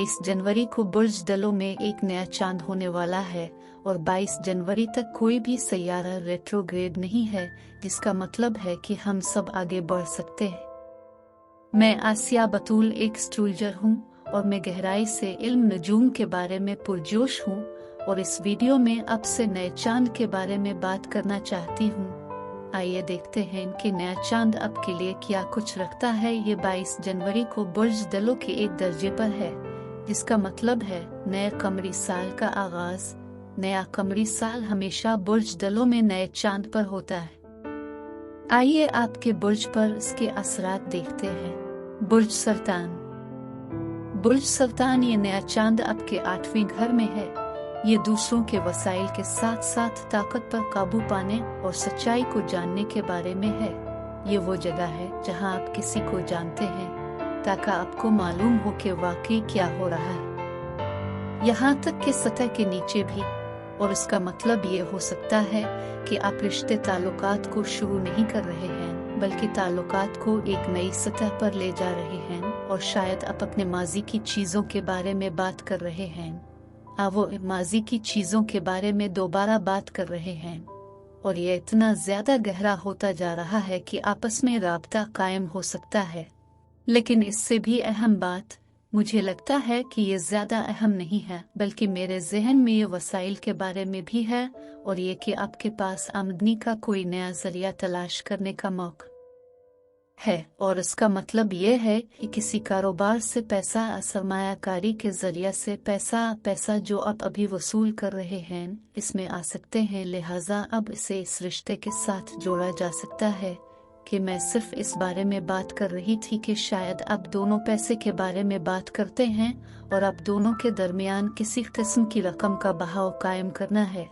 22 जनवरी को बुर्ज डलो में एक नया चांद होने वाला है और 22 जनवरी तक कोई भी सैयारा रेट्रोग्रेड नहीं है, जिसका मतलब है कि हम सब आगे बढ़ सकते हैं। मैं आसिया बतूल एक एस्ट्रोलॉजर हूँ और मैं गहराई से इल्म नजूम के बारे में पुरजोश हूँ और इस वीडियो में अब से नए चांद के बारे में बात करना चाहती हूँ। आइए देखते हैं कि नया चांद अब के लिए क्या कुछ रखता है। ये 22 जनवरी को बुर्ज डलो के एक दर्जे पर है, जिसका मतलब है नए कमरी साल का आगाज। नया कमरी साल हमेशा बुर्ज डलो में नए चांद पर होता है। आइए आपके बुर्ज पर इसके असरात देखते हैं। बुर्ज सरतान। बुर्ज सरतान ये नया चांद आपके 8वें घर में है। ये दूसरों के वसाइल के साथ साथ ताकत पर काबू पाने और सच्चाई को जानने के बारे में है। ये वो जगह है जहां आप किसी को जानते हैं ताकि आपको मालूम हो कि वाकई क्या हो रहा है, यहाँ तक कि सतह के नीचे भी। और इसका मतलब ये हो सकता है कि आप रिश्ते ताल्लुकात को शुरू नहीं कर रहे हैं, बल्कि ताल्लुकात को एक नई सतह पर ले जा रहे हैं और शायद आप अपने माजी की चीजों के बारे में बात कर रहे हैं। वो माजी की चीजों के बारे में दोबारा बात कर रहे हैं और ये इतना ज्यादा गहरा होता जा रहा है कि आपस में राबता कायम हो सकता है। लेकिन इससे भी अहम बात, मुझे लगता है कि ये ज्यादा अहम नहीं है, बल्कि मेरे जहन में ये वसाइल के बारे में भी है और ये कि आपके पास आमदनी का कोई नया जरिया तलाश करने का मौका है। और इसका मतलब ये है कि किसी कारोबार से पैसा, सरमायाकारी के जरिया से पैसा जो आप अभी वसूल कर रहे हैं इसमें आ सकते हैं। लिहाजा अब इसे इस रिश्ते के साथ जोड़ा जा सकता है कि मैं सिर्फ इस बारे में बात कर रही थी कि शायद आप दोनों पैसे के बारे में बात करते हैं और आप दोनों के दरमियान किसी किस्म की रकम का बहाव कायम करना है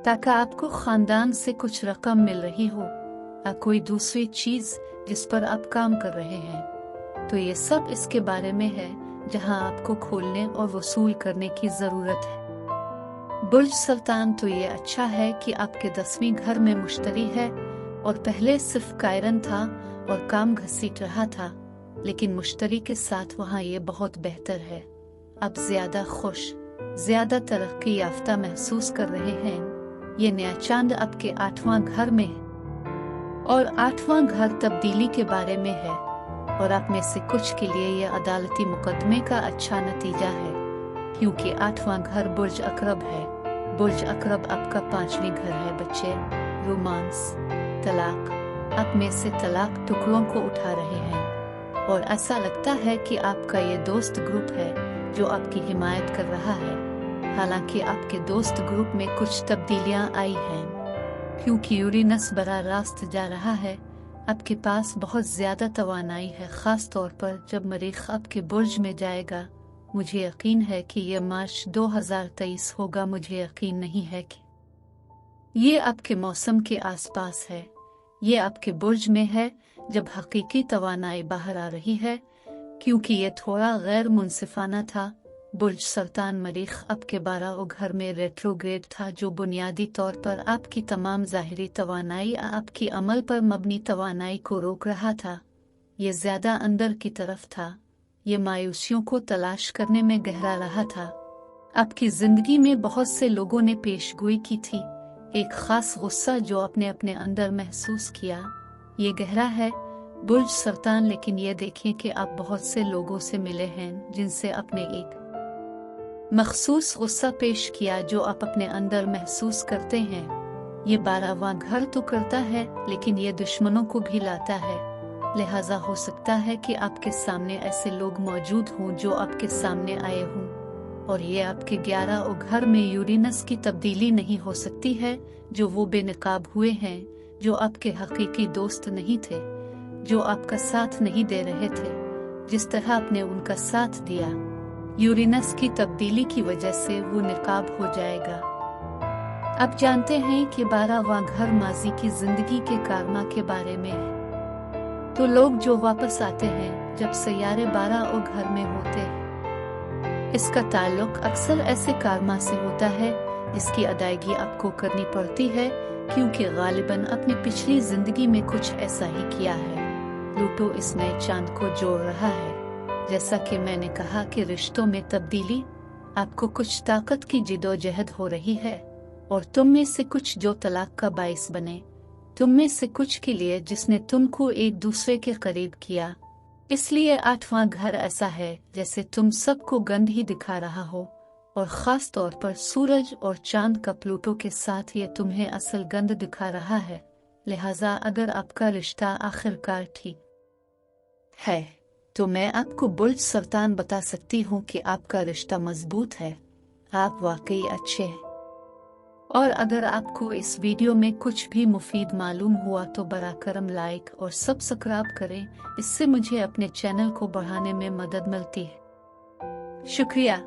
ताकि आपको खानदान से कुछ रकम मिल रही हो या कोई दूसरी चीज जिस पर आप काम कर रहे हैं। तो ये सब इसके बारे में है जहां आपको खोलने और वसूल करने की जरूरत है। बुर्ज सरतान तो ये अच्छा है कि आपके 10वें घर में मुश्तरी है और पहले सिर्फ कायरन था और काम घसीट रहा था, लेकिन मुश्तरी के साथ वहाँ ये बहुत बेहतर है। आप ज्यादा खुश, ज्यादा तरक्की याफ्ता महसूस कर रहे हैं। ये नया चांद आपके 8वां घर में है और 8वां घर तब्दीली के बारे में है और आप में से कुछ के लिए यह अदालती मुकदमे का अच्छा नतीजा है, क्योंकि 8वां घर बुर्ज अकरब है। बुर्ज अकरब आपका 5वें घर है। बच्चे, रोमांस, तलाक। आप में से तलाक टुकड़ों को उठा रहे हैं और ऐसा लगता है कि आपका ये दोस्त ग्रुप है जो आपकी हिमायत कर रहा है। हालांकि आपके दोस्त ग्रुप में कुछ तब्दीलियां आई हैं, क्योंकि यूरेनस बराह रास्त जा रहा है। आपके पास बहुत ज्यादा तवानाई है, खास तौर पर जब मरीख आपके बुर्ज में जाएगा। मुझे यकीन है कि यह मार्च 2023 होगा। मुझे यकीन नहीं है कि ये आपके मौसम के आसपास है। ये आपके बुर्ज में है जब हकीकी तवानाई बाहर आ रही है, क्योंकि ये थोड़ा गैर मुनसिफाना था। बुर्ज सरतान मरीख आपके 12वें घर में रेट्रोग्रेड था, जो बुनियादी तौर पर आपकी तमाम ज़ाहिरी तवानाई, आपकी अमल पर मबनी तवानाई को रोक रहा था। ये ज्यादा अंदर की तरफ था। ये मायूसियों को तलाश करने में गहरा रहा था। आपकी जिंदगी में बहुत से लोगों ने पेशगोई की थी, एक खास गुस्सा जो आपने अपने अंदर महसूस किया। ये गहरा है बुर्ज सरतान, लेकिन ये देखें कि आप बहुत से लोगों से मिले हैं जिनसे अपने एक मखसूस गुस्सा पेश किया जो आप अपने अंदर महसूस करते हैं। ये 12वां घर तो करता है, लेकिन ये दुश्मनों को भी लाता है। लिहाजा हो सकता है कि आपके सामने ऐसे लोग मौजूद हों जो आपके सामने आए हों और ये आपके 11वें घर में यूरेनस की तब्दीली नहीं हो सकती है, जो वो बेनकाब हुए हैं जो आपके हकीकी दोस्त नहीं थे, जो आपका साथ नहीं दे रहे थे जिस तरह आपने उनका साथ दिया। यूरेनस की तब्दीली की वजह से वो निकाब हो जाएगा। आप जानते हैं कि 12वां घर माजी की जिंदगी के कारमा के बारे में है। तो लोग जो वापस आते हैं जब सैयारे 12वें घर में होते हैं, इसका ताल्लुक अक्सर ऐसे कारमा से होता है जिसकी अदायगी आपको करनी पड़ती है, क्योंकि गालिबन अपनी पिछली जिंदगी में कुछ ऐसा ही किया है। प्लूटो इस नए चांद को जोड़ रहा है। जैसा कि मैंने कहा कि रिश्तों में तब्दीली आपको कुछ ताकत की जिदोजहद हो रही है, और तुम में से कुछ जो तलाक का बाइस बने, तुम में से कुछ के लिए जिसने तुमको एक दूसरे के करीब किया। इसलिए 8वां घर ऐसा है जैसे तुम सबको गंध ही दिखा रहा हो, और खास तौर पर सूरज और चांद का प्लूटो के साथ ये तुम्हें असल गंध दिखा रहा है। लिहाजा अगर आपका रिश्ता आखिरकार ठीक है तो मैं आपको बुर्ज सरतान बता सकती हूँ कि आपका रिश्ता मजबूत है, आप वाकई अच्छे हैं। और अगर आपको इस वीडियो में कुछ भी मुफीद मालूम हुआ तो बरा करम लाइक और सब्सक्राइब करें, इससे मुझे अपने चैनल को बढ़ाने में मदद मिलती है। शुक्रिया।